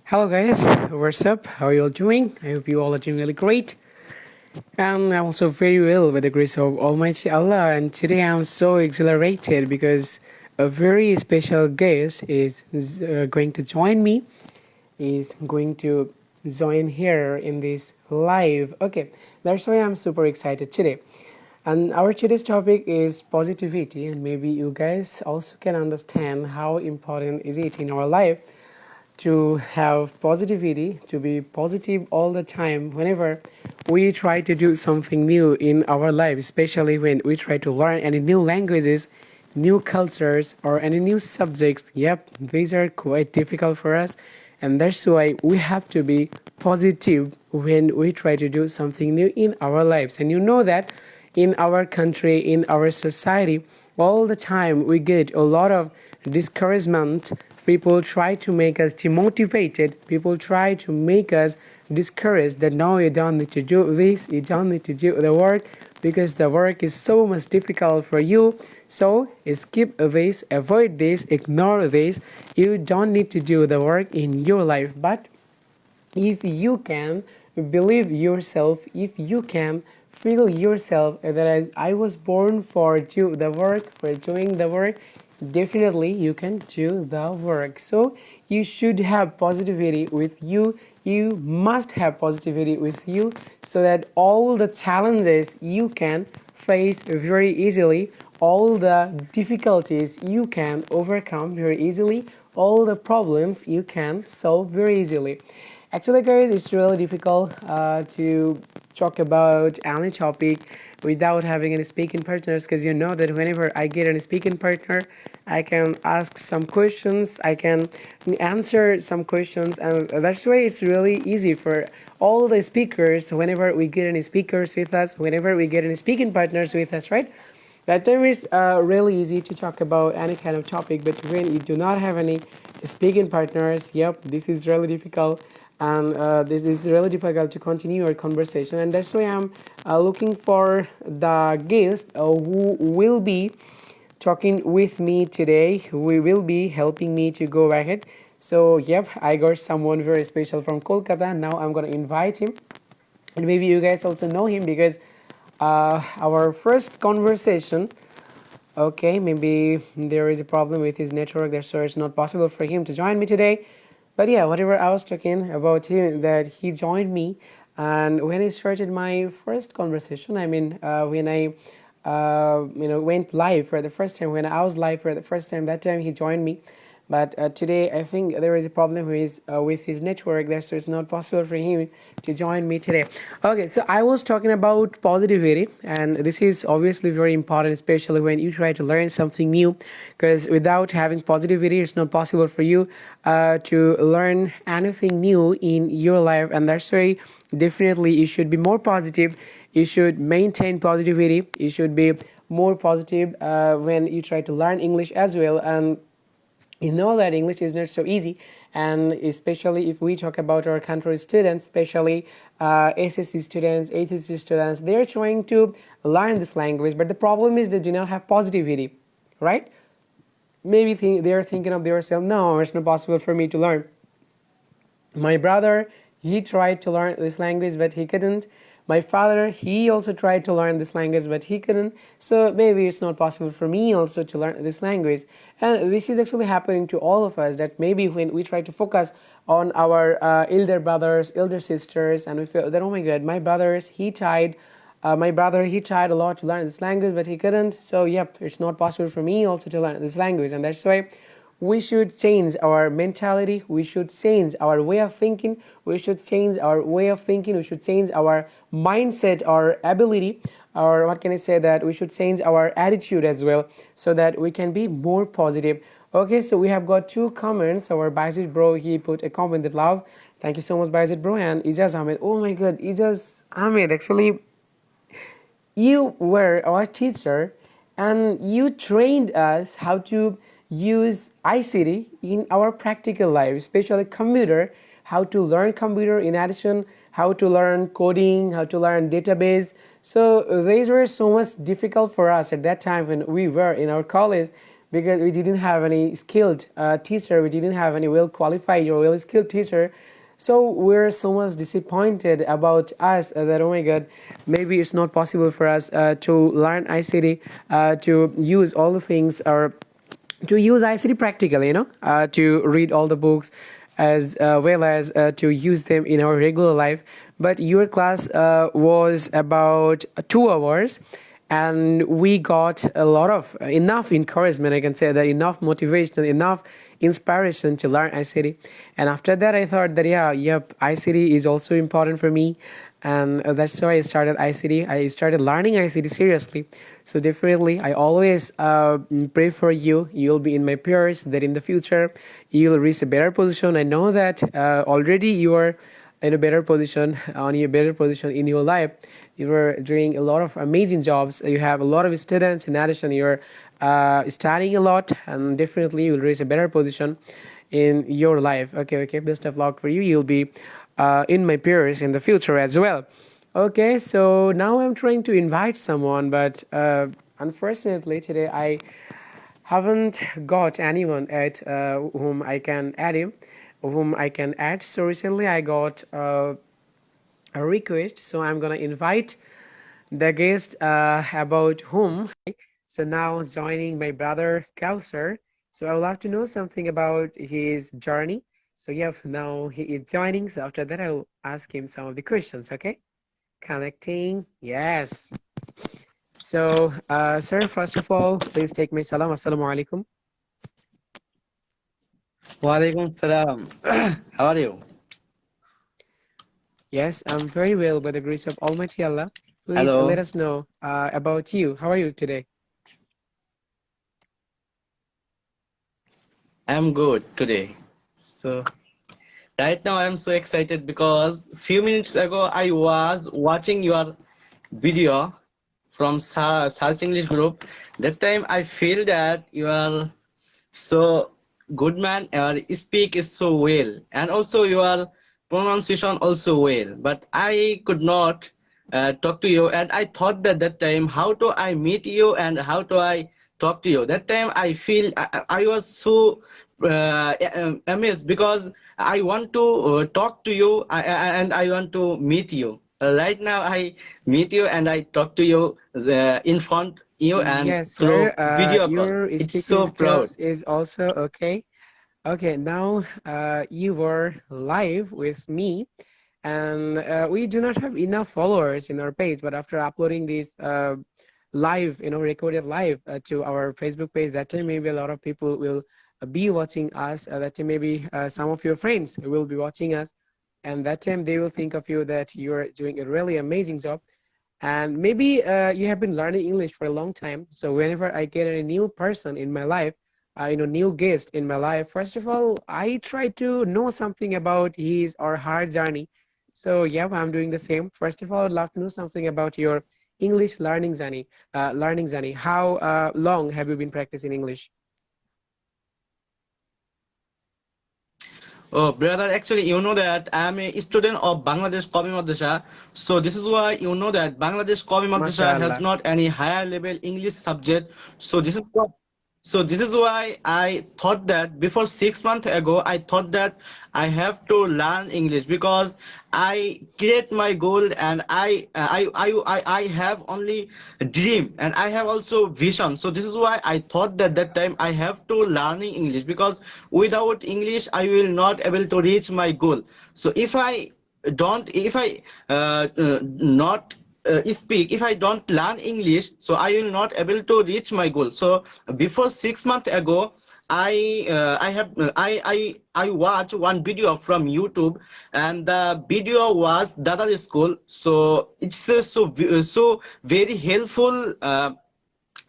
Hello guys, what's up? How are you all doing? I hope you all are doing really great. And I'm also very well with the grace of Almighty Allah. And today I'm so exhilarated because a very special guest is going to join me, is going to join here in this live. Okay, that's why I'm super excited today. And our today's topic is positivity, and maybe you guys also can understand how important is it in our life to have positivity, to be positive all the time whenever we try to do something new in our life, especially when we try to learn any new languages, new cultures, or any new subjects. Yep, these are quite difficult for us, and that's why we have to be positive when we try to do something new in our lives. And you know that in our country, in our society, all the time we get a lot of discouragement. People try to make us demotivated. People try to make us discouraged that no, you don't need to do this, you don't need to do the work because the work is so much difficult for you. So skip this, avoid this, ignore this. You don't need to do the work in your life. But if you can believe yourself, if you can feel yourself that I was born for do the work, for doing the work, definitely you can do the work. So you should have positivity with you. You must have positivity with you so that all the challenges you can face very easily, all the difficulties you can overcome very easily, all the problems you can solve very easily. Actually, guys, it's really difficult to talk about any topic without having any speaking partners, because you know that whenever I get a speaking partner, I can ask some questions, I can answer some questions, and that's why it's really easy for all the speakers whenever we get any speakers with us, whenever we get any speaking partners with us, right? That time is really easy to talk about any kind of topic, but when you do not have any speaking partners, yep, this is really difficult, and this is really difficult to continue our conversation. And that's why I'm looking for the guest who will be talking with me today, who will be helping me to go ahead. So, yep, I got someone very special from Kolkata. Now I'm going to invite him, and maybe you guys also know him because our first conversation, okay, maybe there is a problem with his network, that's so it's not possible for him to join me today. But yeah, whatever, I was talking about him, that he joined me, and when I started my first conversation, I mean, when I went live for the first time, when I was live for the first time, that time he joined me. But today, I think there is a problem with his network. That's so it's not possible for him to join me today. Okay, so I was talking about positivity, and this is obviously very important, especially when you try to learn something new. Because without having positivity, it's not possible for you to learn anything new in your life. And that's why definitely you should be more positive. You should maintain positivity. You should be more positive when you try to learn English as well. And you know that English is not so easy, and especially if we talk about our country students, especially SSC students, HSC students, they're trying to learn this language, but the problem is they do not have positivity, right? Maybe they're thinking of themselves, no, it's not possible for me to learn. My brother, he tried to learn this language, but he couldn't. My father, he also tried to learn this language, but he couldn't. So maybe it's not possible for me also to learn this language. And this is actually happening to all of us, that maybe when we try to focus on our elder brothers, elder sisters, and we feel that, oh my God, my brother, he tried a lot to learn this language, but he couldn't. So, yep, it's not possible for me also to learn this language. And that's why we should change our mentality. We should change our way of thinking. We should change our way of thinking. We should change our mindset, our ability, or what can I say, that we should change our attitude as well, so that we can be more positive. Okay, so we have got two comments. Our Bayezid bro, he put a comment that love. Thank you so much, Bayezid bro. And Ijaz Ahmed. Oh my God, Ijaz Ahmed. Actually, you were our teacher, and you trained us how to use ICT in our practical life, especially computer, how to learn computer, in addition, how to learn coding, how to learn database. So these were so much difficult for us at that time when we were in our college, because we didn't have any skilled teacher, we didn't have any well qualified or well skilled teacher. So we're so much disappointed about us that, oh my god, maybe it's not possible for us to learn ICT, to use all the things, or to use ICT practically, to read all the books as well as to use them in our regular life. But your class was about 2 hours, and we got a lot of enough encouragement. I can say that enough motivation, enough inspiration to learn ICT. And after that, I thought that yeah, yep, ICT is also important for me, and that's why I started ICT. I started learning ICT seriously. So definitely, I always pray for you. You'll be in my prayers. That in the future, you'll reach a better position. I know that already you are in a better position, on a better position in your life. You are doing a lot of amazing jobs. You have a lot of students. In addition, you're studying a lot, and definitely you'll reach a better position in your life. Okay, okay. Best of luck for you. You'll be in my peers in the future as well. Okay, so now I'm trying to invite someone, but unfortunately today I haven't got anyone at whom I can add him, whom I can add. So recently I got a request, so I'm gonna invite the guest about whom. So now joining my brother Kausar. So I would love to know something about his journey. So yeah, now he is joining. So after that, I'll ask him some of the questions. Okay, connecting. Yes. So, sir, first of all, please take my salam. Assalamu alaikum. Walaikum salam. How are you? Yes, I'm very well by the grace of Almighty Allah. Please let Hello. us know about you. How are you today? I'm good today. So right now I'm so excited because few minutes ago I was watching your video from Search English group. That time I feel that you are so good man. Your speak is so well, and also your pronunciation also well. But I could not talk to you, and I thought that that time how do I meet you and how do I talk to you. That time I feel I was so amazed because I want to talk to you and I want to meet you. Right now I meet you and I talk to you in front you and Yes, sir. through video call. Your It's speaking so proud. skills is also okay. Okay, now you were live with me, and we do not have enough followers in our page. But after uploading this live, recorded live to our Facebook page, that time maybe a lot of people will be watching us. That time maybe some of your friends will be watching us, and that time they will think of you that you're doing a really amazing job. And maybe you have been learning English for a long time. So whenever I get a new person in my life, new guest in my life, first of all, I try to know something about his or her journey. So yeah, I'm doing the same. First of all, I'd love to know something about your English learning journey. How long have you been practicing English? Oh, brother, actually, you know that I'm a student of Bangladesh Qawmi Madrasa. So this is why you know that Bangladesh Qawmi Madrasa has MashaAllah. not any higher level English subject. So this is why I thought that before 6 months ago, I thought that I have to learn English because I create my goal and I have only dream and I have also vision. So this is why I thought that that time I have to learning English because without English I will not able to reach my goal. So if I not speak, if I don't learn English, so I will not able to reach my goal. So before 6 months ago, I watched one video from YouTube, and the video was Dada's school. So it's so very helpful.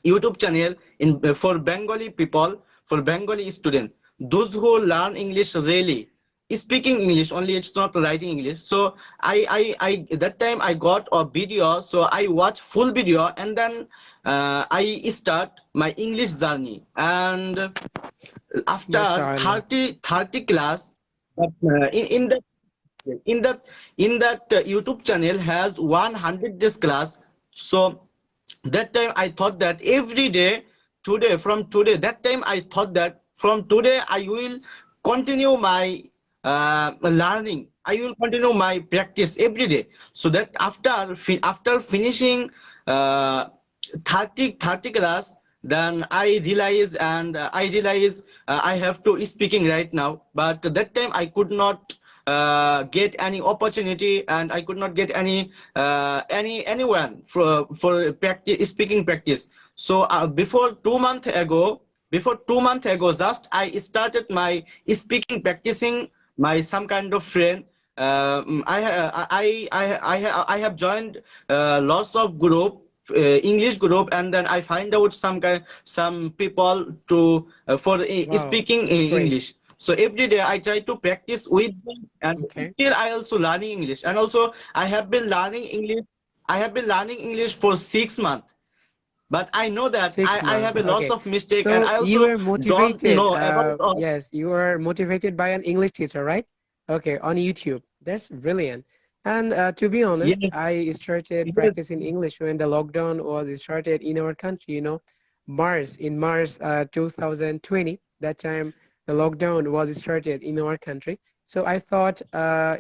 YouTube channel in for Bengali people, for Bengali students, those who learn English really speaking English only, it's not writing English. So I that time I got a video, so I watch full video and then I start my English journey. And after MashaAllah. 30 class, but in that YouTube channel has 100 days class. So that time I thought that every day from today, that time I thought that from today I will continue my learning. I will continue my practice every day. So that after finishing uh, 30 class, then I realize I have to speaking right now. But that time I could not get any opportunity, and I could not get anyone for practice speaking practice. So before 2 months ago, just I started my speaking practicing my some kind of friend. I have joined lots of group, English group, and then I find out some people to for Wow, speaking that's great. English. So every day I try to practice with them, and Okay. still I also learning English. And also I have been learning English. I have been learning English for 6 months, but I know that Six I months. have a lots Okay. of mistake, and So I you also were don't motivated. know about all. Yes, you were motivated by an English teacher, right? Okay, on YouTube. That's brilliant. And to be Yes, honest, I started yes, practicing English when the lockdown was started in our country, March 2020. That time the lockdown was started in our country. So I thought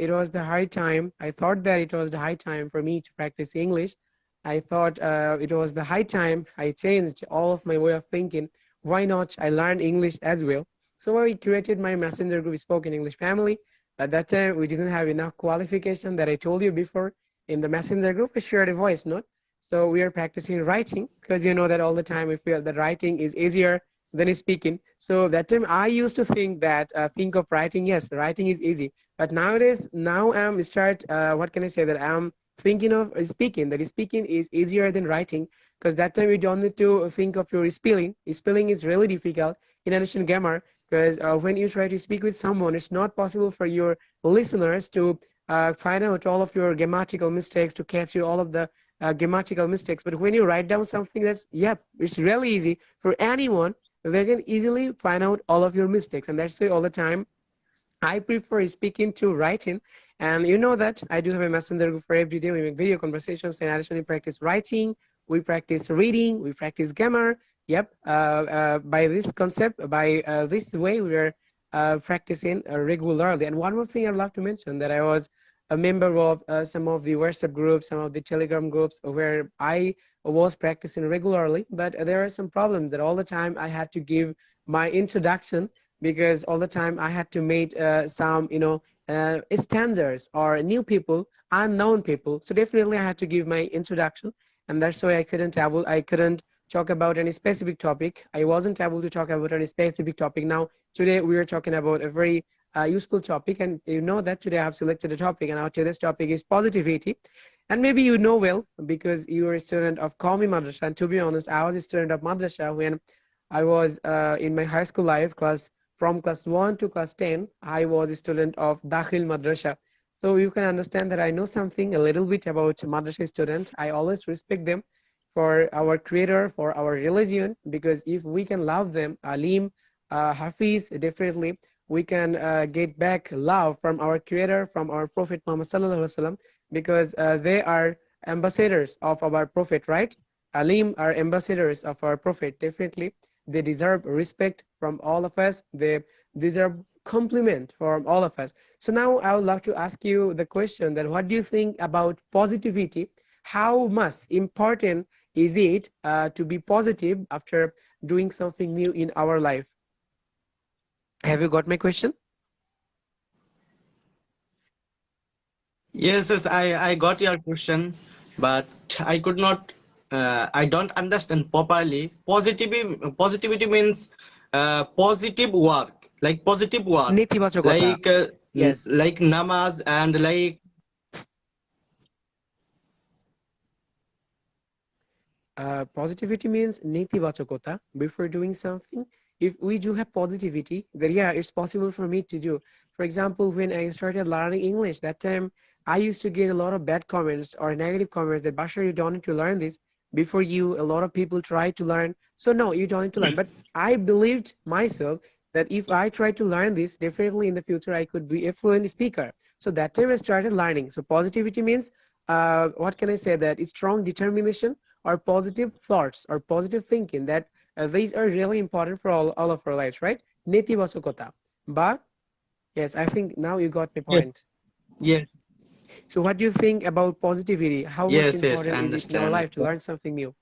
it was the high time. I thought that it was the high time for me to practice English. I thought it was the high time I changed all of my way of thinking. Why not I learn English as well? So I created my messenger group, Spoken English Family. At that time, we didn't have enough qualification that I told you before. In the messenger group, I shared a voice note. So we are practicing writing because you know that all the time we feel that writing is easier than speaking. So that time I used to think of writing. Yes, writing is easy. But nowadays, now I'm start. What can I say that I'm thinking of speaking, that speaking is easier than writing because that time you don't need to think of your spelling. Spelling is really difficult in addition grammar because when you try to speak with someone, it's not possible for your listeners to find out all of your grammatical mistakes, to catch you all of the grammatical mistakes. But when you write down something that's, yep, it's really easy for anyone, they can easily find out all of your mistakes. And that's why all the time I prefer speaking to writing. And you know that I do have a messenger group for every day. We make video conversations and additionally practice writing. We practice reading. We practice grammar. Yep. By this concept, by this way, we are practicing regularly. And one more thing I'd love to mention that I was a member of some of the WhatsApp groups, some of the Telegram groups where I was practicing regularly. But there are some problems that all the time I had to give my introduction because all the time I had to meet some, standards or new people, unknown people. So definitely I had to give my introduction, and that's why I couldn't talk about any specific topic. I wasn't able to talk about any specific topic. Now today we are talking about a very useful topic, and you know that today I have selected a topic, and our today's topic is positivity. And maybe you know well because you are a student of Qawmi Madrasa. And to be honest, I was a student of Madrasa when I was in my high school life, from class 1 to class 10, I was a student of Dakhil Madrasa. So you can understand that I know something a little bit about Madrasa students. I always respect them for our creator, for our religion, because if we can love them, Alim, Hafiz, definitely we can get back love from our creator, from our Prophet Muhammad Sallallahu Alaihi Wasallam, because they are ambassadors of our Prophet, right? Alim are ambassadors of our Prophet, definitely. They deserve respect from all of us. They deserve compliment from all of us. So now I would love to ask you the question that what do you think about positivity? How much important is it to be positive after doing something new in our life? Have you got my question? yes, I got your question, but I could not. I don't understand properly. Positivity means positive work, Netibachokota. Yes. like namaz and like. Positivity means netibachokota. Before doing something, if we do have positivity, then yeah, it's possible for me to do. For example, when I started learning English, that time I used to get a lot of bad comments or negative comments that Bashar, you don't need to learn this. Before you, a lot of people try to learn. So no, you don't need to learn. But I believed myself that if I try to learn this, definitely in the future I could be a fluent speaker. So that time I started learning. So positivity means, what can I say, that it's strong determination or positive thoughts or positive thinking that these are really important for all of our lives, right? Netibasukota. But yes, I think now you got my Yes, point. yes, So what do you think about positivity? How much yes, important I is it in our understand. life to learn something new?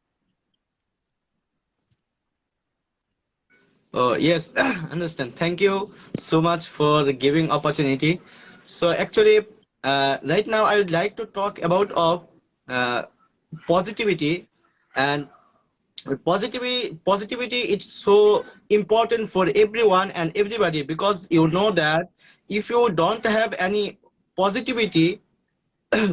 Yes, understand. Thank you so much for giving opportunity. So actually, right now I would like to talk about uh, positivity, and positivity it's so important for everyone and everybody, because you know that if you don't have any positivity,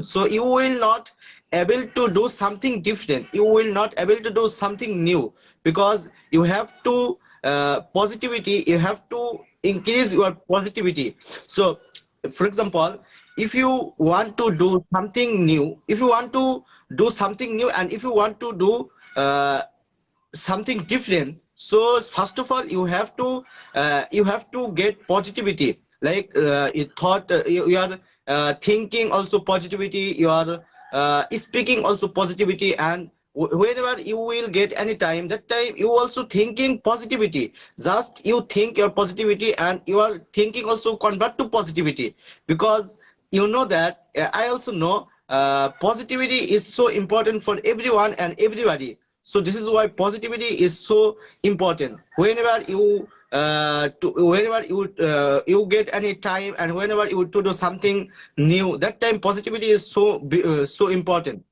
so you will not able to do something different, you will not able to do something new, because you have to positivity, you have to increase your positivity. So for example, if you want to do something new, if you want to do something new, and if you want to do something different, so first of all you have to get positivity, like you thought, you are thinking also positivity, you are speaking also positivity, and whenever you will get any time, that time you also thinking positivity, just you think your positivity and you are thinking also convert to positivity, because you know that I also know positivity is so important for everyone and everybody. So this is why positivity is so important. Whenever you get any time, and whenever you to do something new, that time positivity is so important.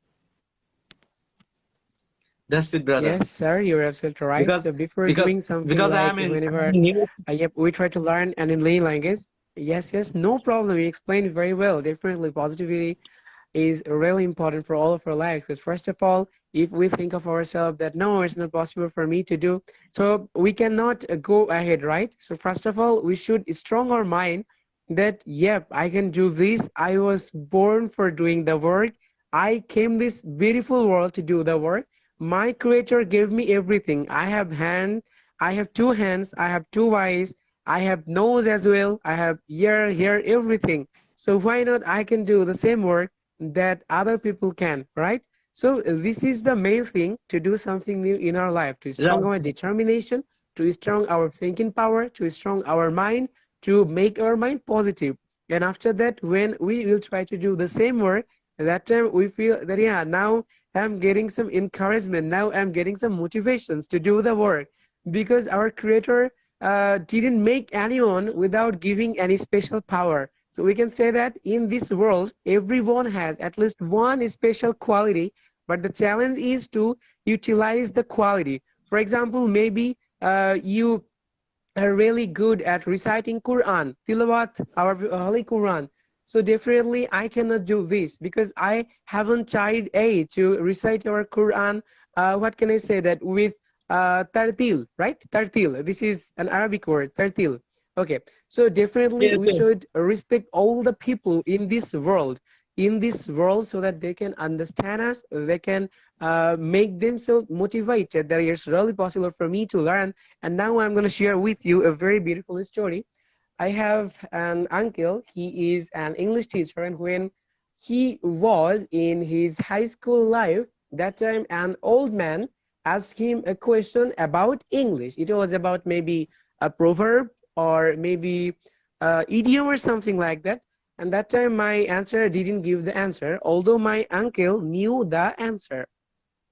That's it, brother. Yes, sir, you're absolutely right. Because So before because doing something because I am like in whenever, new. yep, we try to learn an alien language. Yes, yes, no problem. You explained very well. Definitely, positivity is really important for all of our lives. Because first of all, if we think of ourselves that no, it's not possible for me to do, so we cannot go ahead, right? So first of all, we should strong our mind that yep, I can do this. I was born for doing the work. I came this beautiful world to do the work. My creator gave me everything. I have hand, I have two hands, I have two eyes, I have nose as well, I have ear, hair, everything. So why not I can do the same work that other people can, right? So this is the main thing to do something new in our life, to strong our Right. determination, to strong our thinking power, to strong our mind, to make our mind positive. And after that, when we will try to do the same work, at that time we feel that yeah, now I'm getting some encouragement, now I'm getting some motivations to do the work, because our creator didn't make anyone without giving any special power. So we can say that in this world, everyone has at least one special quality, but the challenge is to utilize the quality. For example, maybe you are really good at reciting Quran, tilawat, our Holy Quran. So definitely I cannot do this because I haven't tried A to recite our Quran. What can I say that with tartil, right? Tartil. This is an Arabic word, tartil. Okay, so definitely Yes, we yes. should respect all the people in this world, so that they can understand us, they can make themselves motivated that it's really possible for me to learn. And now I'm going to share with you a very beautiful story. I have an uncle. He is an English teacher, and when he was in his high school life, that time an old man asked him a question about English. It was about maybe a proverb or maybe idiom or something like that. And that time my answer didn't give the answer, although my uncle knew the answer.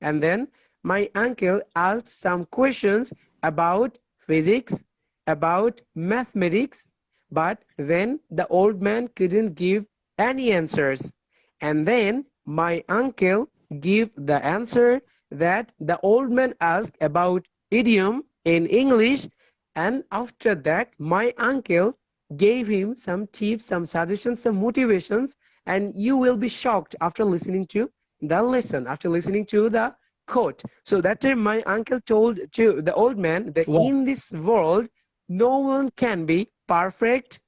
And then my uncle asked some questions about physics, about mathematics, but then the old man couldn't give any answers. And then my uncle gave the answer that the old man asked about idiom in English. And after that, my uncle gave him some tips, some suggestions, some motivations. And you will be shocked after listening to the lesson, after listening to the quote. So that time my uncle told to the old man that Wow. in this world, no one can be perfect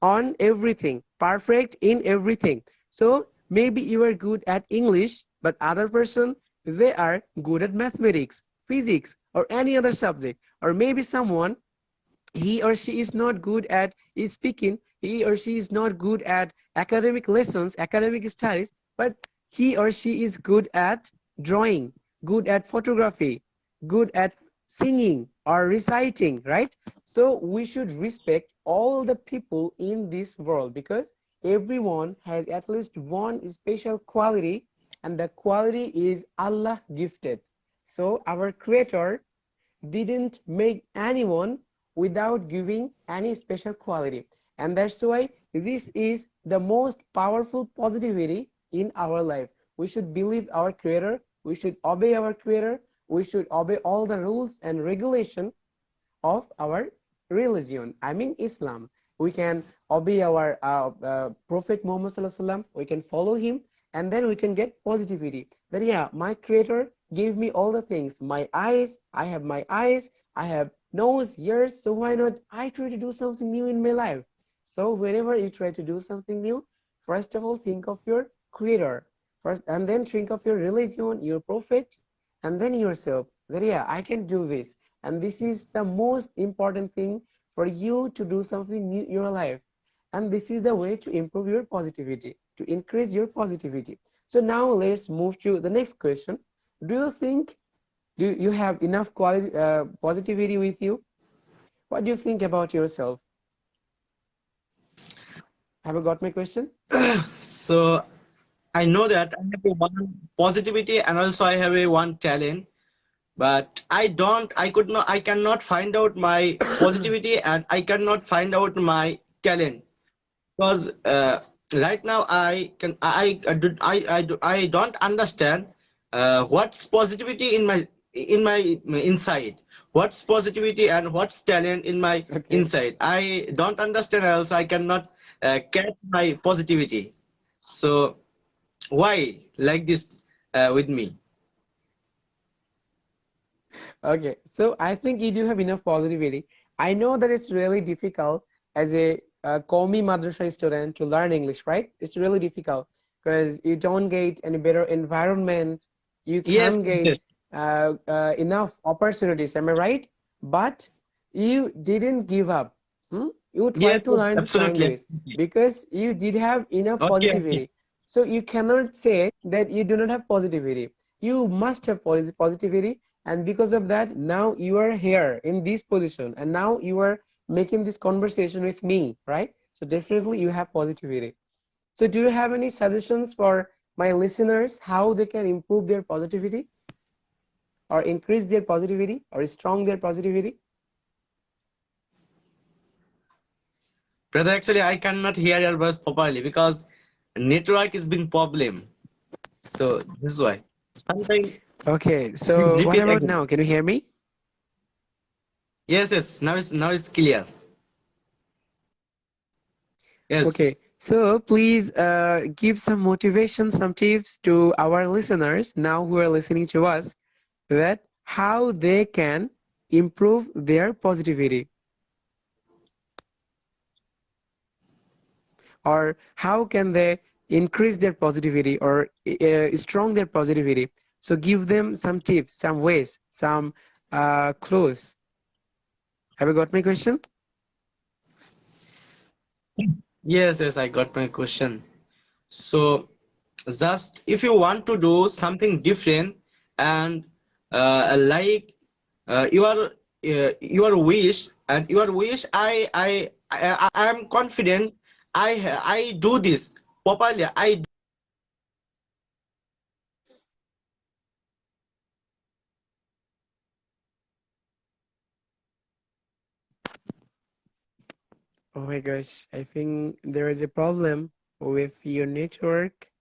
on everything, perfect in everything. So maybe you are good at English, but other person, they are good at mathematics, physics, or any other subject. Or maybe someone, he or she is not good at speaking, he or she is not good at academic lessons, academic studies, but he or she is good at drawing, good at photography, good at singing or reciting, right? So we should respect all the people in this world because everyone has at least one special quality, and the quality is Allah gifted. So our creator didn't make anyone without giving any special quality. And that's why this is the most powerful positivity in our life. We should believe our creator, we should obey our creator, we should obey all the rules and regulation of our religion. I mean Islam. We can obey our Prophet Muhammad Sallallahu Alaihi Wasallam. We can follow him, and then we can get positivity. That yeah, my Creator gave me all the things. My eyes, I have my eyes. I have nose, ears. So why not I try to do something new in my life? So whenever you try to do something new, first of all think of your Creator first, and then think of your religion, your Prophet, and then yourself. That yeah, I can do this, and this is the most important thing for you to do something new in your life. And this is the way to improve your positivity, to increase your positivity. So now let's move to the next question. Do you think, do you have enough quality positivity with you? What do you think about yourself? Have you got my question? So I know that I have a one positivity and also I have a one talent, but I cannot find out my positivity and I cannot find out my talent because right now I don't understand what's positivity in my inside, what's positivity and what's talent in my Okay. inside. I don't understand, else I cannot catch my positivity. So why like this with me? Okay, so I think you do have enough positivity. I know that it's really difficult as a Qawmi Madrasa student to learn English, right? It's really difficult because you don't get any better environment. You Yes, can't yes, get enough opportunities. Am I right? But you didn't give up. Hmm? You try yes, to yes, learn this absolutely, language absolutely. because you did have enough Okay, okay. positivity. So you cannot say that you do not have positivity. You must have positivity, and because of that now you are here in this position, and now you are making this conversation with me, right? So definitely you have positivity. So do you have any suggestions for my listeners how they can improve their positivity or increase their positivity or strong their positivity? Brother, actually, I cannot hear your voice properly because network is being problem. So this is why. Sometimes Okay, please so what repeat about again. now? Can you hear me? Yes, yes. Now it's clear. Yes. Okay, so please give some motivation, some tips to our listeners now who are listening to us, that how they can improve their positivity or how can they increase their positivity or strong their positivity. So give them some tips, some ways, some clues. Have you got my question? Yes, yes. I got my question. So just if you want to do something different and like your wish and your wish, I am confident. I do this properly. I Oh my gosh, I think there is a problem with your network,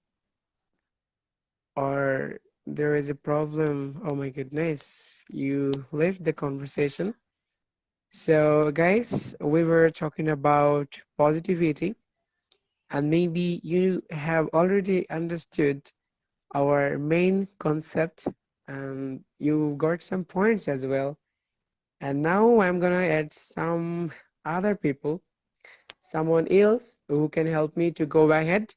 or there is a problem. Oh my goodness, you left the conversation. So, guys, we were talking about positivity, and maybe you have already understood our main concept, and you got some points as well. And now I'm gonna add some other people, someone else who can help me to go ahead.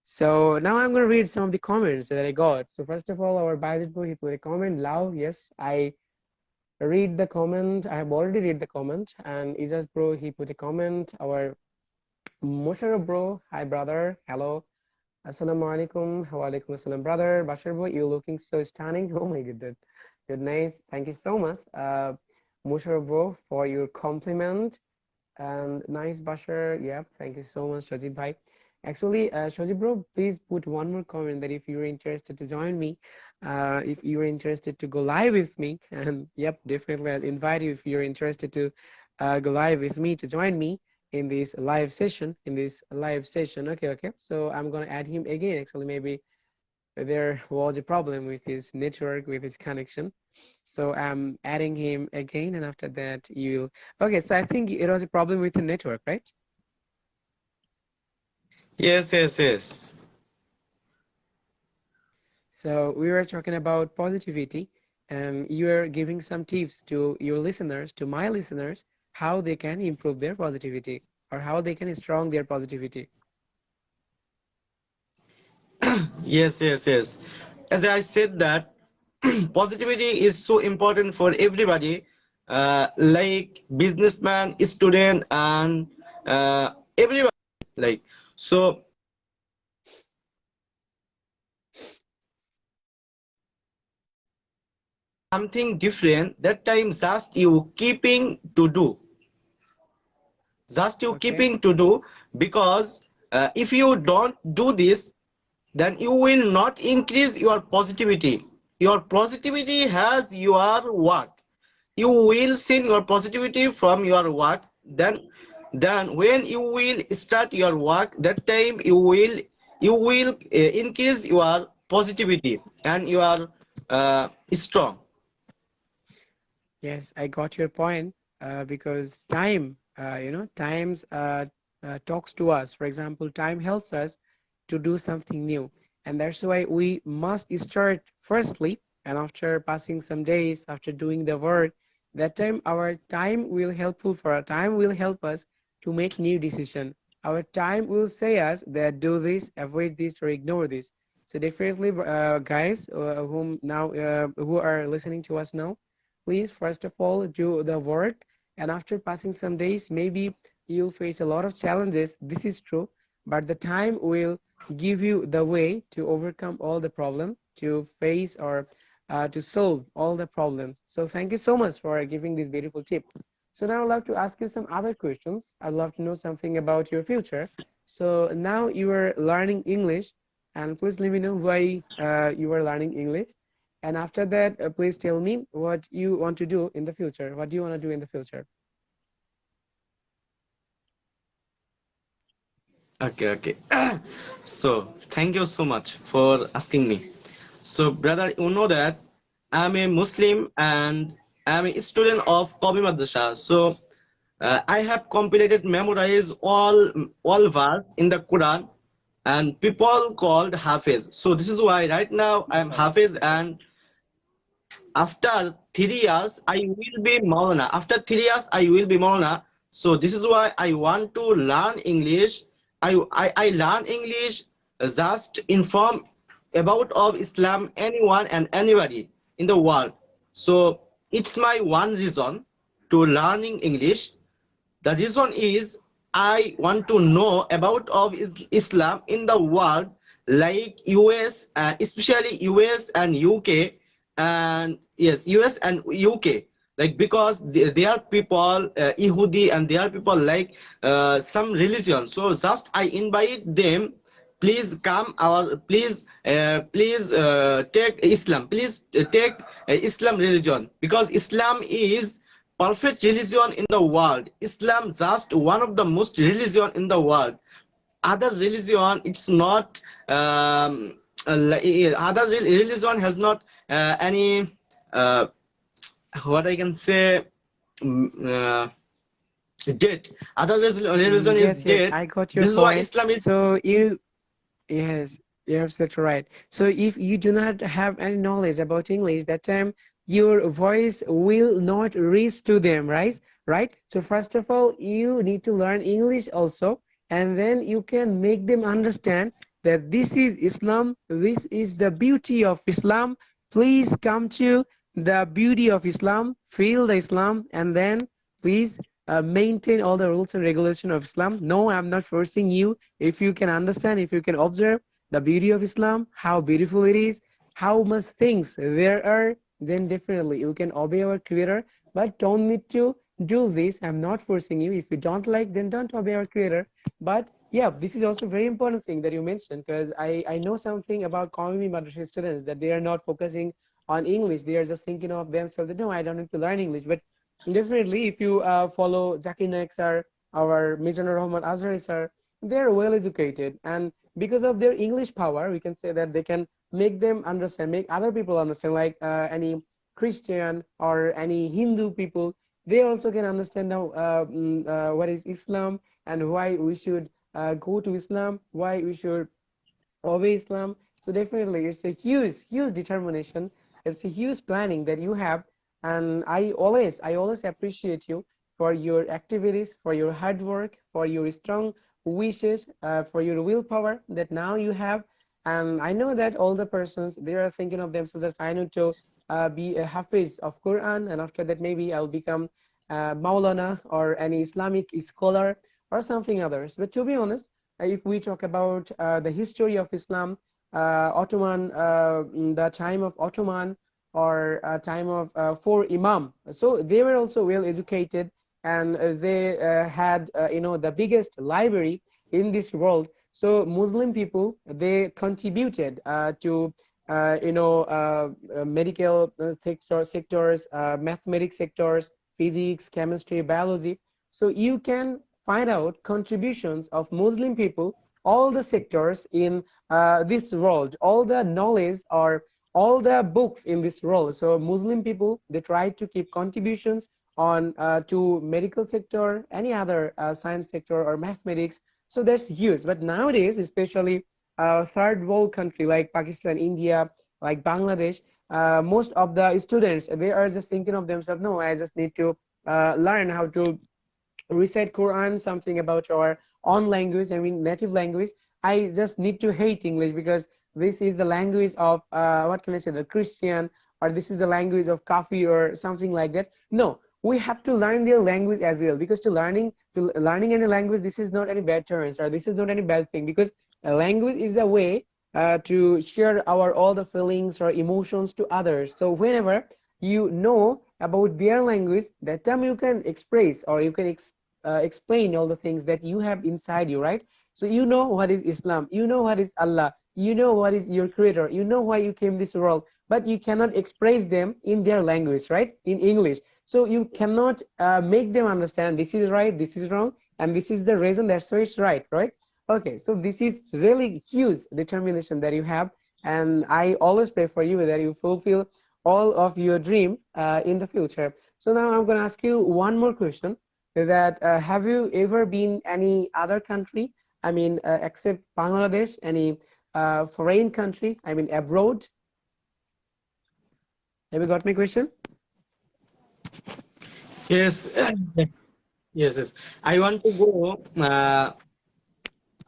So now I'm gonna read some of the comments that I got. So first of all, our Bayezid bro, he put a comment. Lao, yes, I read the comment. I have already read the comment. And Izaz bro, he put a comment. Our Musharraf bro, hi brother, hello. Assalamu alaikum, wa alaikum assalam brother. Bashir bro, you looking so stunning. Oh my goodness. Good, nice. Thank you so much, Mushar bro, for your compliment. And nice, Bashar. Yep, thank you so much, Shajib bhai. Actually, Shajib bro, please put one more comment that if you're interested to join me, if you're interested to go live with me, and yep, definitely I'll invite you if you're interested to go live with me to join me in this live session. Okay, okay. So I'm gonna add him again. Actually, maybe there was a problem with his network, with his connection. So I'm adding him again, and after that you'll. Okay, so I think it was a problem with the network, right? Yes, yes, yes. So we were talking about positivity, and you are giving some tips to your listeners, to my listeners, how they can improve their positivity or how they can strong their positivity. Yes, yes, yes. As I said that positivity is so important for everybody, like businessman, student, and everybody. Like so, something different. That time, just you Okay. keeping to do, because if you don't do this, then you will not increase your positivity. Your positivity has your work. You will send your positivity from your work. Then when you will start your work, that time you will increase your positivity and you are strong. Yes, I got your point. Because time, times talks to us. For example, time helps us to do something new, and that's why we must start firstly. And after passing some days, after doing the work, that time our time will helpful for our time will help us to make new decision. Our time will say us that do this, avoid this, or ignore this. So definitely, guys, who are listening to us now, please first of all do the work, and after passing some days maybe you'll face a lot of challenges. This is true, but the time will give you the way to overcome all the problem, to face or to solve all the problems. So thank you so much for giving this beautiful tip. So now I'd love to ask you some other questions. I'd love to know something about your future. So now you are learning English, and please let me know why you are learning English. And after that, please tell me what you want to do in the future. What do you want to do in the future? Okay, okay. So thank you so much for asking me. So brother, you know that I'm a Muslim and I'm a student of Qabi Madrasa. So I have completed memorized all verse in the Quran, and people called Hafiz. So this is why right now I'm Mashallah. Hafiz, and after 3 years I will be Maulana. After 3 years I will be Maulana. So this is why I want to learn English. I learn English just inform about of Islam anyone and anybody in the world. So it's my one reason to learning English. The reason is I want to know about of Islam in the world, like US, especially US and UK, and yes, US and UK. Like because they are people Yehudi, and they are people like some religion. So just I invite them, please come our please take Islam, please take Islam religion, because Islam is perfect religion in the world. Islam just one of the most religion in the world. Other religion it's not other religion has not any uh, what I can say, mm, uh, dead. Other religion is Yes, yes, dead. I got your This is why point. Islam is. So you, yes, you're absolutely right. So if you do not have any knowledge about English, that time your voice will not reach to them, right? Right? So first of all, you need to learn English also, and then you can make them understand that this is Islam, this is the beauty of Islam. Please come to the beauty of Islam, feel the Islam, and then please maintain all the rules and regulation of Islam. No, I'm not forcing you. If you can understand, if you can observe the beauty of Islam, how beautiful it is, how much things there are then definitely you can obey our creator, but don't need to do this. I'm not forcing you. If you don't like, then don't obey our creator. But yeah, this is also very important thing that you mentioned, because I know something about Qawmi Madrasa students, that they are not focusing on English. They are just thinking of themselves that no, I don't need to learn English. But definitely, if you follow Zakir Naik sir, our Mizanur Rahman Azhari sir, they're well educated, and because of their English power, we can say that they can make them understand, make other people understand, like any Christian or any Hindu people, they also can understand now what is Islam, and why we should go to Islam, why we should obey Islam. So definitely, it's a huge determination. It's a huge planning that you have, and I always appreciate you for your activities, for your hard work, for your strong wishes, for your willpower that now you have. And I know that all the persons, they are thinking of themselves as, I need to be a hafiz of Quran, and after that maybe I'll become Maulana or any Islamic scholar or something others. But to be honest, if we talk about the history of Islam, Ottoman, the time of Ottoman, or time of four Imam, so they were also well educated, and they had the biggest library in this world. So Muslim people, they contributed to medical sectors, mathematics sectors, physics, chemistry, biology. So you can find out contributions of Muslim people, all the sectors in this world, all the knowledge or all the books in this world. So Muslim people, they try to keep contributions on to medical sector, any other science sector or mathematics. So that's huge. But nowadays, especially third world country like Pakistan, India, like Bangladesh, most of the students, they are just thinking of themselves, no, I just need to learn how to recite Quran, something about our own language, I mean native language. I just need to hate English because this is the language of what can I say, the Christian, or this is the language of Kafi or something like that. No, we have to learn their language as well, because to learning any language, this is not any bad terms, or this is not any bad thing, because a language is the way to share our all the feelings or emotions to others. So whenever you know about their language, that time you can express, or you can explain all the things that you have inside you, right? So you know what is Islam, you know what is Allah, you know what is your creator, you know why you came this world, but you cannot express them in their language, right, in English. So you cannot make them understand this is right, this is wrong, and this is the reason, that's why it's right. Okay, so this is really huge determination that you have, and I always pray for you that you fulfill all of your dream in the future. So now I'm going to ask you one more question, that have you ever been any other country, I mean except Bangladesh, any foreign country, I mean abroad? Have you got my question? Yes, yes. I want to go.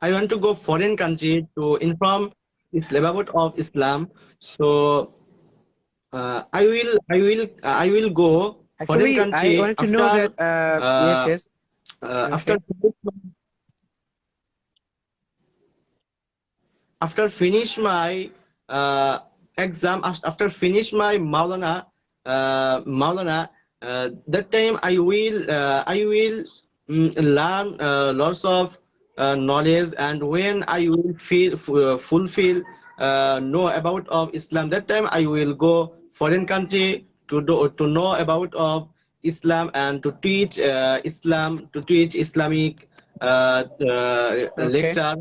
I want to go foreign country to inform Islam about of Islam. So I will go foreign Actually, I country wanted to know that yes, uh, yes. after Okay. finish my uh, exam, after finish my Maulana, that time I will learn lots of knowledge, and when I will fulfill know about of Islam, that time I will go foreign country to know about of Islam, and to teach Islam, to teach Islamic Okay. lecture.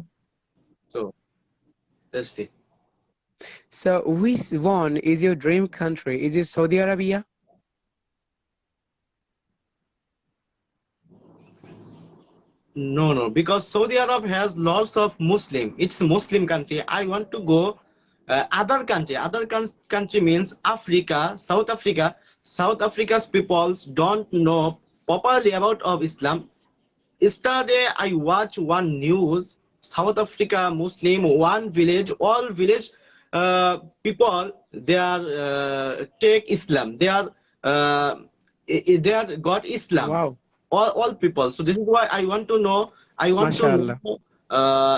So let's see. So which one is your dream country? Is it Saudi Arabia? No, because Saudi Arab has lots of Muslim. It's a Muslim country. I want to go other country. Country means Africa, South Africa. South Africa's peoples don't know properly about of Islam. Yesterday I watch one news. South Africa Muslim one village, all village people, they are take Islam. They are got Islam. Wow, All people. So this is why I want to know. I want to mashallah. know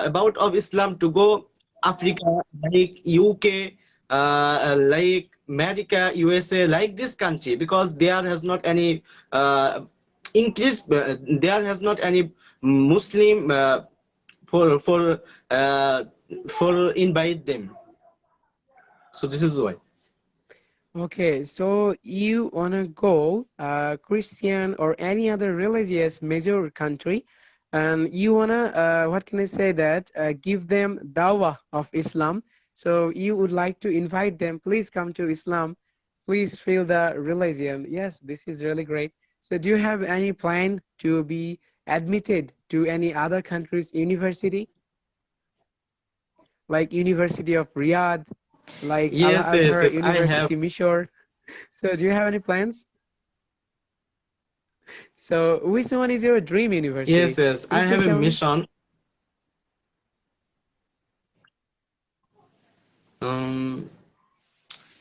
about of Islam, to go Africa, like UK. like America, USA, like this country, because there has not any English, there has not any Muslim for for uh, for invite them. So this is why. Okay, so you wanna go Christian or any other religious major country, and you wanna what can I say that give them dawah of Islam. So you would like to invite them, please come to Islam, please feel the religion. Yes, this is really great. So do you have any plan to be admitted to any other country's university, like University of Riyadh, like Al Yes, yes, Azhar yes. I have. University, Mishore? So do you have any plans? So which one is your dream Yes, university? yes. Can you I please have a tell me? mission. Um,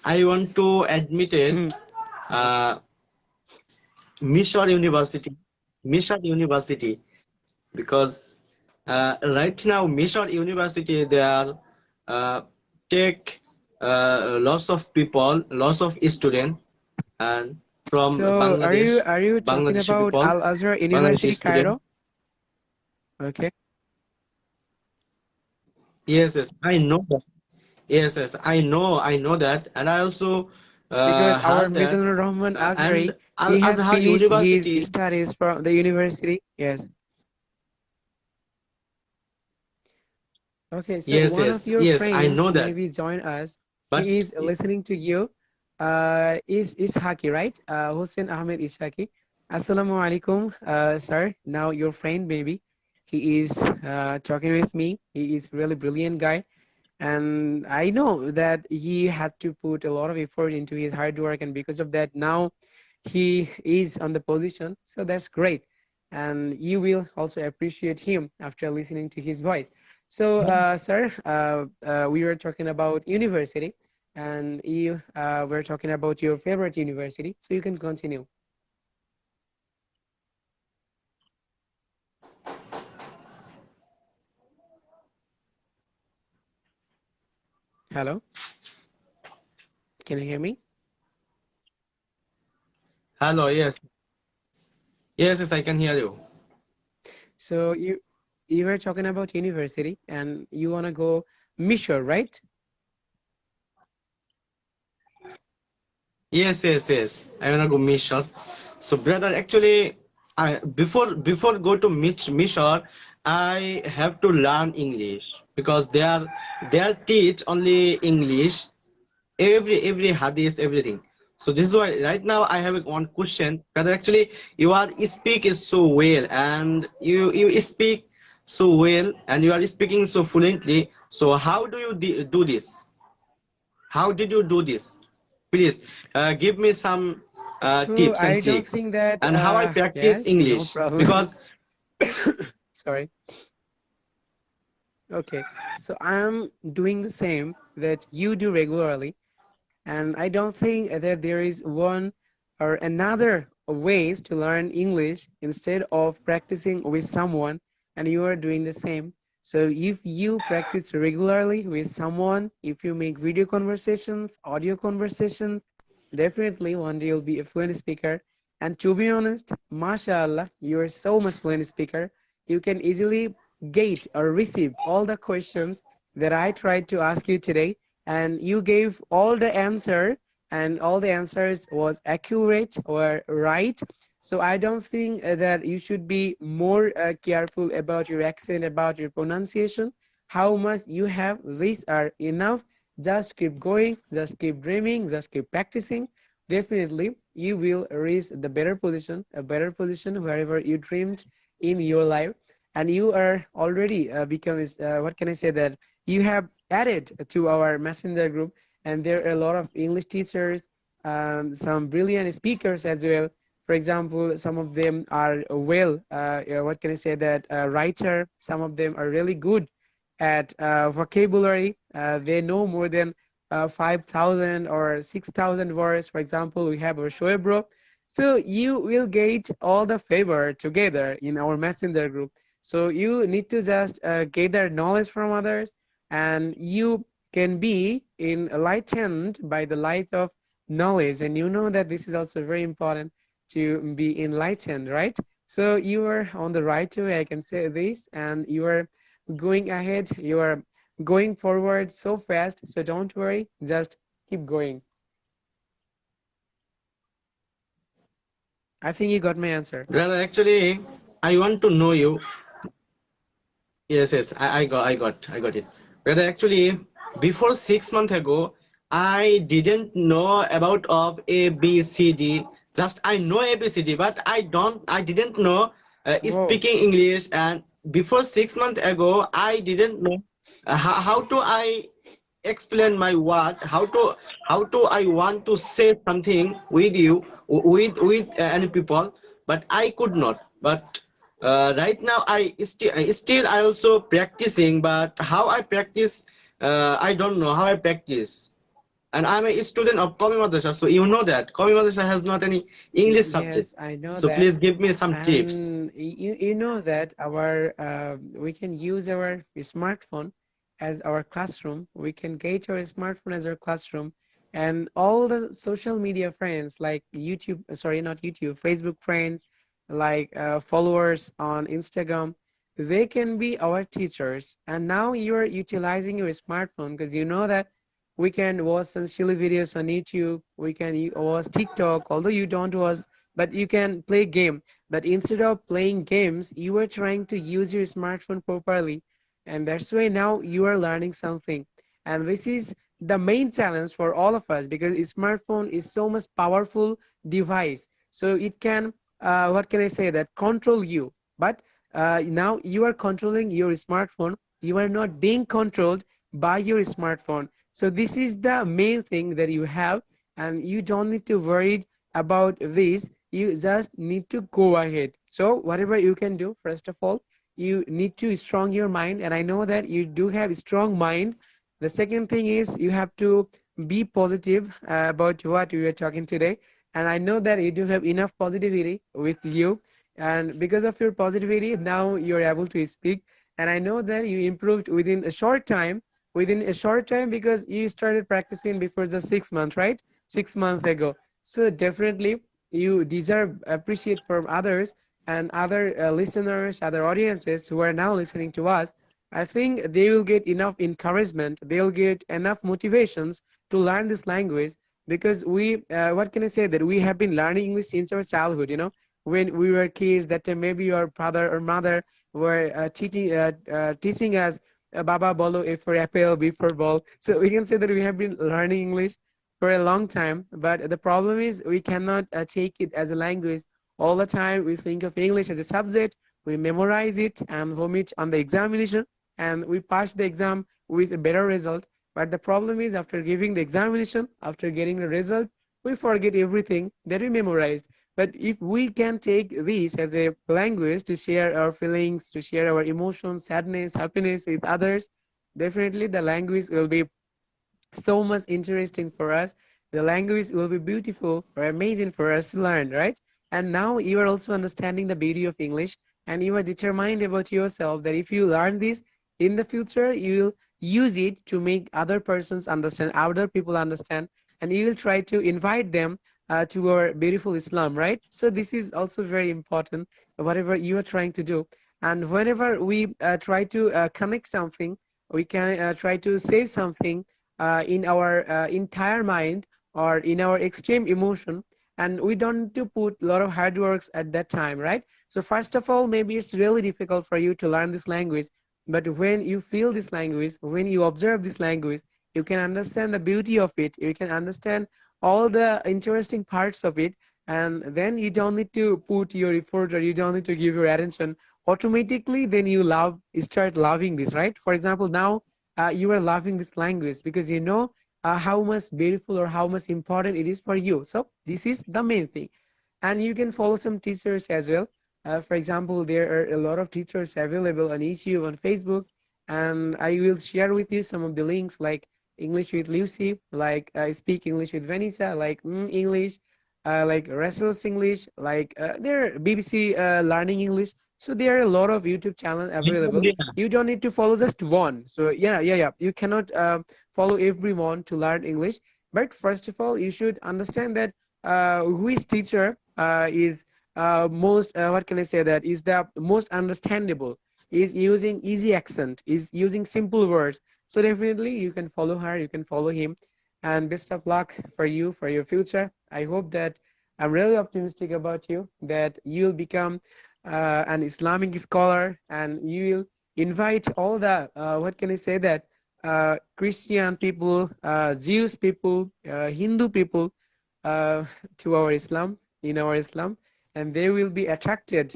I want to admit it. Hmm. Uh, Mission University, Mission University, because right now Mission University they are uh, take lots of people, lots of students, and from So Bangladesh, are you talking Bangladeshi about people, Al Azhar Bangladeshi University, student. Cairo? Okay, Yes, yes, I know that. Yes, yes, I know that, and I also because our heard that, Mizanur Rahman and Azhari, Al he has Azhar finished his University. studies from the university. Yes. Okay, so Yes, one of yes, your yes, I friends know that, maybe join us. but He is listening to you. Is Ishaki, right? Hussein Ahmed Ishaki. Assalamu alaikum, sir. Now your friend maybe. He is talking with me. He is really brilliant guy. And I know that he had to put a lot of effort into his hard work, and because of that, now he is on the position. So that's great. And you will also appreciate him after listening to his voice. So, sir, we were talking about university, and you were talking about your favorite university. So you can continue. Hello, can you hear me? hello, yes, yes, yes, I can hear you. So you were talking about university, and you want to go Mishore, right? Yes, yes, yes. I wanna go mission. So, brother, actually, I before go to mission, I have to learn English because they are teach only English, every hadith, everything. So this is why right now I have one question. Brother, actually, you are speak is so well, and you speak so well, and you are speaking so fluently. So how do you do this? How did you do this? Please give me some So tips and I don't tricks think that, and how I practice yes, no English problem. because Sorry. Okay. So I'm doing the same that you do regularly. And I don't think that there is one or another ways to learn English instead of practicing with someone, and you are doing the same. So if you practice regularly with someone, if you make video conversations, audio conversations, definitely one day you'll be a fluent speaker. And to be honest, mashallah, you are so much fluent speaker. You can easily get or receive all the questions that I tried to ask you today, and you gave all the answer, and all the answers was accurate or right. So I don't think that you should be more careful about your accent, about your pronunciation. How much you have, these are enough. Just keep going, just keep dreaming, just keep practicing. Definitely you will reach the better position, a better position wherever you dreamed in your life. And you are already become, what can I say, that you have added to our messenger group, and there are a lot of English teachers, some brilliant speakers as well. For example, some of them are well, what can I say, that writer. Some of them are really good at vocabulary. They know more than 5,000 or 6,000 words. For example, we have our Shoaib bro. So you will get all the favor together in our messenger group. So you need to just gather knowledge from others, and you can be enlightened by the light of knowledge. And you know that this is also very important to be enlightened, right? So you are on the right way, I can say this, and you are going ahead, you are going forward so fast. So don't worry, just keep going. I think you got my answer. Brother, actually, I want to know you. Yes, yes, I got it. Brother, actually, before 6 months ago, I didn't know about of A, B, C, D. Just I know A, B, C, D, but I didn't know Whoa. speaking English. And before 6 months ago, I didn't know how to I explain my word, how to I want to say something with you, with any people, but I could not. But right now I still I also practicing, but how I practice, I don't know how I practice. And I'm a student of Komi Madrasa, so you know that Komi Madrasa has not any English subject. Yes, I know So that. please give me some tips. And you know that our we can use our smartphone as our classroom. We can get our smartphone as our classroom, and all the social media friends like YouTube, sorry, not YouTube, Facebook friends, like followers on Instagram, they can be our teachers. And now you're utilizing your smartphone because you know that we can watch some silly videos on YouTube. We can watch TikTok, although you don't watch, but you can play game. But instead of playing games, you are trying to use your smartphone properly, and that's why now you are learning something. And this is the main challenge for all of us because smartphone is so much powerful device. So it can, what can I say, that control you. But now you are controlling your smartphone. You are not being controlled by your smartphone. So this is the main thing that you have, and you don't need to worry about this. You just need to go ahead. So whatever you can do, first of all, you need to strong your mind, and I know that you do have a strong mind. The second thing is you have to be positive about what we are talking today, and I know that you do have enough positivity with you, and because of your positivity now you're able to speak. And I know that you improved within a short time because you started practicing before just 6 months, right? 6 months ago. So definitely you deserve appreciate from others and other listeners, other audiences who are now listening to us. I think they will get enough encouragement. They'll get enough motivations to learn this language because what can I say, that we have been learning English since our childhood. When we were kids, that time maybe your father or mother were teaching us Baba Bolo, A for apple, B for ball. So we can say that we have been learning English for a long time, but the problem is we cannot take it as a language all the time. We think of English as a subject, we memorize it and vomit on the examination, and we pass the exam with a better result. But the problem is after giving the examination, after getting the result, we forget everything that we memorized. But if we can take this as a language to share our feelings, to share our emotions, sadness, happiness with others, definitely the language will be so much interesting for us. The language will be beautiful or amazing for us to learn, right? And now you are also understanding the beauty of English, and you are determined about yourself that if you learn this in the future, you will use it to make other persons understand, other people understand, and you will try to invite them to our beautiful Islam, right? So this is also very important, whatever you are trying to do. And whenever we try to connect something, we can try to save something in our entire mind or in our extreme emotion, and we don't need to put a lot of hard works at that time, right? So first of all, maybe it's really difficult for you to learn this language, but when you feel this language, when you observe this language, you can understand the beauty of it, you can understand all the interesting parts of it, and then you don't need to put your effort or you don't need to give your attention. Automatically then you start loving this, right? For example, now you are loving this language because you know how much beautiful or how much important it is for you. So this is the main thing. And you can follow some teachers as well. For example, there are a lot of teachers available on YouTube, on Facebook, and I will share with you some of the links like English with Lucy, like Speak English with Vanessa, like English, like Russell's English, like there are BBC Learning English. So there are a lot of YouTube channels available. You don't need to follow just one. So yeah. You cannot follow everyone to learn English. But first of all, you should understand that which teacher is most what can I say, that is the most understandable, is using easy accent, is using simple words. So definitely you can follow her, you can follow him, and best of luck for you for your future. I hope that I'm really optimistic about you, that you'll become an Islamic scholar, and you will invite all the what can I say, that Christian people, Jewish people, Hindu people to our Islam, in our Islam, and they will be attracted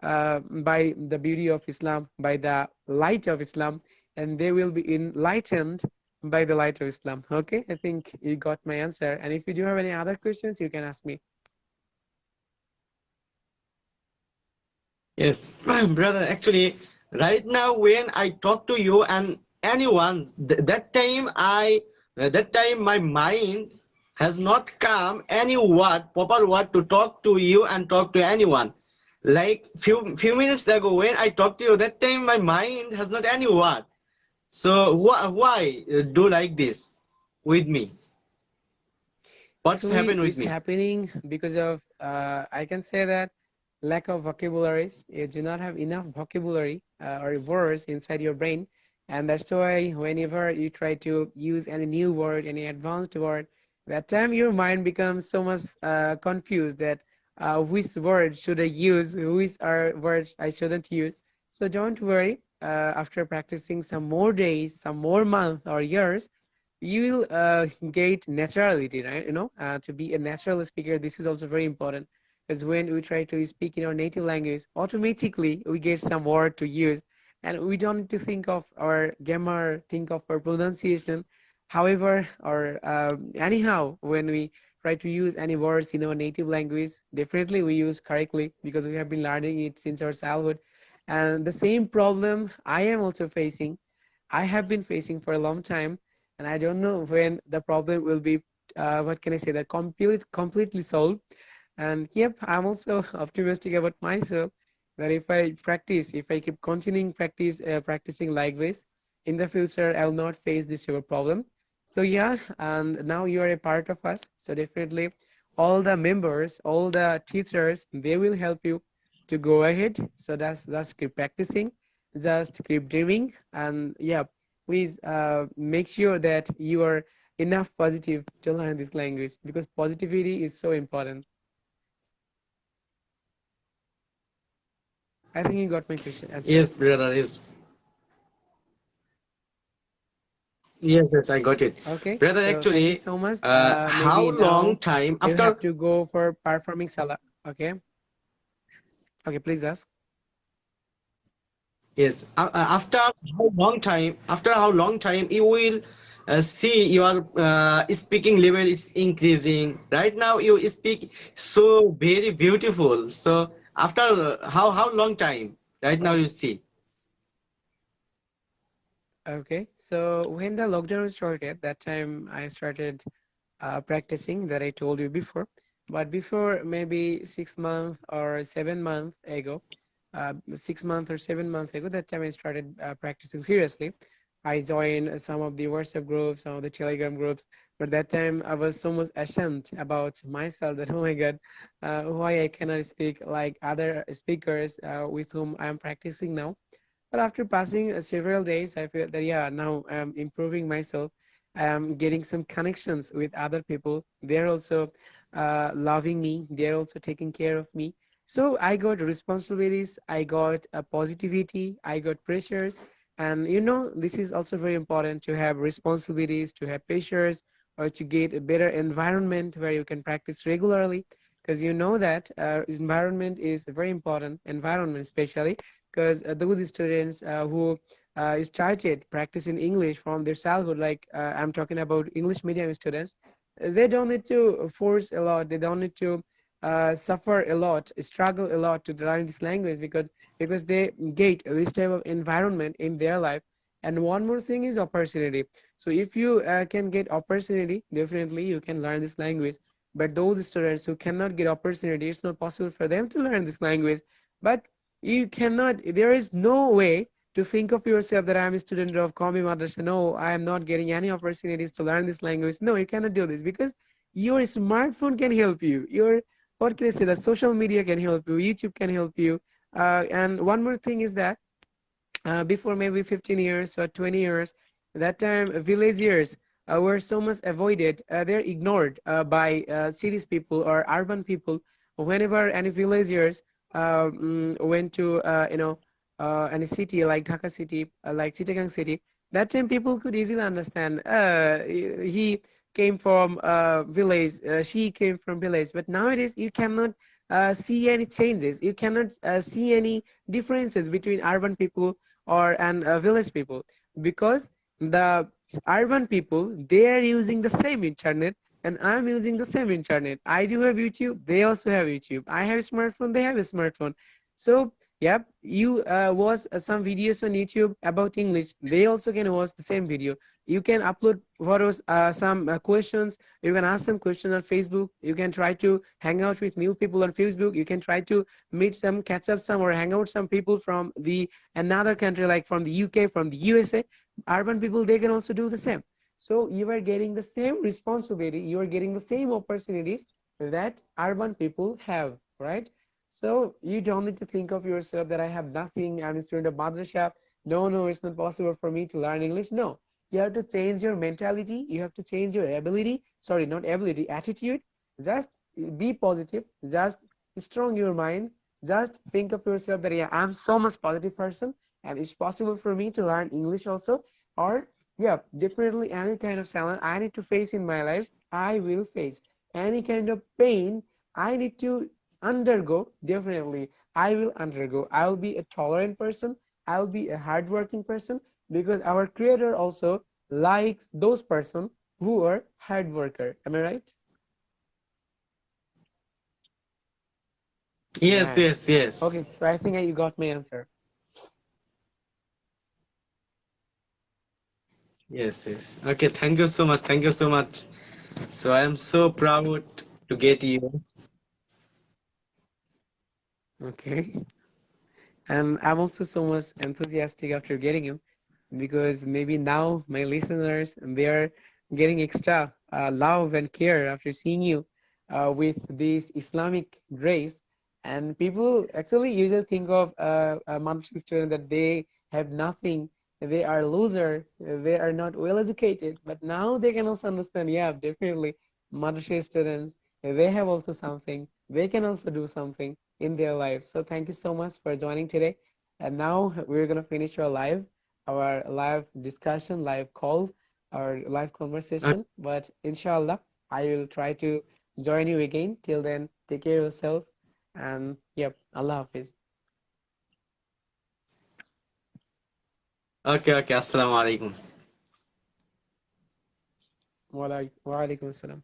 by the beauty of Islam, by the light of Islam, and they will be enlightened by the light of Islam. Okay, I think you got my answer. And if you do have any other questions, you can ask me. Yes, brother. Actually, right now when I talk to you and anyone, that time my mind has not come any word, proper word to talk to you and talk to anyone. Like few minutes ago when I talked to you, that time my mind has not any word. So why do like this with me? What's Actually, happened with it's me? happening because of, I can say that, lack of vocabularies. You do not have enough vocabulary or words inside your brain. And that's why whenever you try to use any new word, any advanced word, that time your mind becomes so much confused that which word should I use, which are words I shouldn't use. So don't worry. After practicing some more days, some more months or years, you will get naturality, right? To be a natural speaker, this is also very important, because when we try to speak in our native language, automatically we get some word to use, and we don't need to think of our grammar, think of our pronunciation. However, or anyhow, when we try to use any words in our native language, definitely we use correctly because we have been learning it since our childhood. And the same problem I am also facing, I have been facing for a long time, and I don't know when the problem will be, what can I say, that completely solved. And yep, I'm also optimistic about myself, that if I practice, if I keep continuing practicing like this, in the future, I'll not face this sugar problem. So yeah, and now you are a part of us. So definitely, all the members, all the teachers, they will help you to go ahead. So that's just keep practicing, just keep dreaming, and yeah, please make sure that you are enough positive to learn this language, because positivity is so important. I think you got my question answer. Yes, brother. Yes, I got it. Okay, Brother, so thank you actually, so much. how Maybe long now time you after? have to go for performing salah. Okay, okay, please ask. Yes, after how long time? After how long time you will see your speaking level is increasing? Right now you speak so very beautiful. So after how long time? Right now Oh, you see. okay. So when the lockdown started, that time I started practicing, that I told you before. But before, maybe 6 months or 7 months ago, 6 months or 7 months ago, that time I started practicing seriously. I joined some of the WhatsApp groups, some of the Telegram groups. But that time I was so much ashamed about myself that, oh my God, why I cannot speak like other speakers with whom I'm practicing now. But after passing several days, I feel that yeah, now I'm improving myself. I'm getting some connections with other people. They're also loving me. They're also taking care of me. So I got responsibilities. I got positivity. I got pressures. And this is also very important, to have responsibilities, to have pressures, or to get a better environment where you can practice regularly. Because you know that environment is a very important environment, especially because those students who started practicing English from their childhood, like I'm talking about English medium students, they don't need to force a lot. They don't need to suffer a lot, struggle a lot to learn this language, because they get this type of environment in their life. And one more thing is opportunity. So if you can get opportunity, definitely you can learn this language. But those students who cannot get opportunity, it's not possible for them to learn this language. But You cannot, there is no way to think of yourself that I'm a student of Qawmi Madrasa. No, I am not getting any opportunities to learn this language. No, you cannot do this because your smartphone can help you. Your, what can I say, that social media can help you, YouTube can help you. And one more thing is that before maybe 15 years or 20 years, that time villagers were so much avoided. They're ignored by cities people or urban people. Whenever any villagers went to any city like Dhaka city, like Chittagong city, that time people could easily understand. He came from village, she came from village. But nowadays you cannot see any changes. You cannot see any differences between urban people or and village people, because the urban people, they are using the same internet and I'm using the same internet. I do have YouTube, they also have YouTube. I have a smartphone, they have a smartphone. So yep, you watch some videos on YouTube about English, they also can watch the same video. You can upload photos, some questions, you can ask some questions on Facebook, you can try to hang out with new people on Facebook, you can try to meet some, catch up some, or hang out some people from the another country like from the UK, from the USA. Urban people, they can also do the same. So you are getting the same responsibility, you are getting the same opportunities that urban people have, right? So you don't need to think of yourself that I have nothing, I'm a student of madrasa. No, no, it's not possible for me to learn English. No, you have to change your mentality, you have to change your ability, sorry, not ability, attitude. Just be positive, just strong your mind, just think of yourself that yeah, I'm so much positive person and it's possible for me to learn English also. Or yeah, definitely any kind of challenge I need to face in my life, I will face. Any kind of pain I need to undergo, definitely I will undergo. I'll be a tolerant person, I'll be a hardworking person, because our creator also likes those person who are hard worker. Am I right? Yes, Yeah. yes, yes. Okay, so I think you got my answer. Yes, yes. Okay, thank you so much. Thank you so much. So I am so proud to get you. Okay. And I'm also so much enthusiastic after getting you, because maybe now my listeners, they're getting extra love and care after seeing you with this Islamic grace. And people actually usually think of a Mandarin student that they have nothing, they are loser, they are not well educated. But now they can also understand, yeah, definitely Mandarin students, they have also something, they can also do something in their lives. So thank you so much for joining today. And now we're gonna finish our live discussion, live call, our live conversation. But inshallah, I will try to join you again. Till then, take care of yourself. And yep, Allah Hafiz. Okay, okay. Assalamu alaikum. Wa alaikum assalam.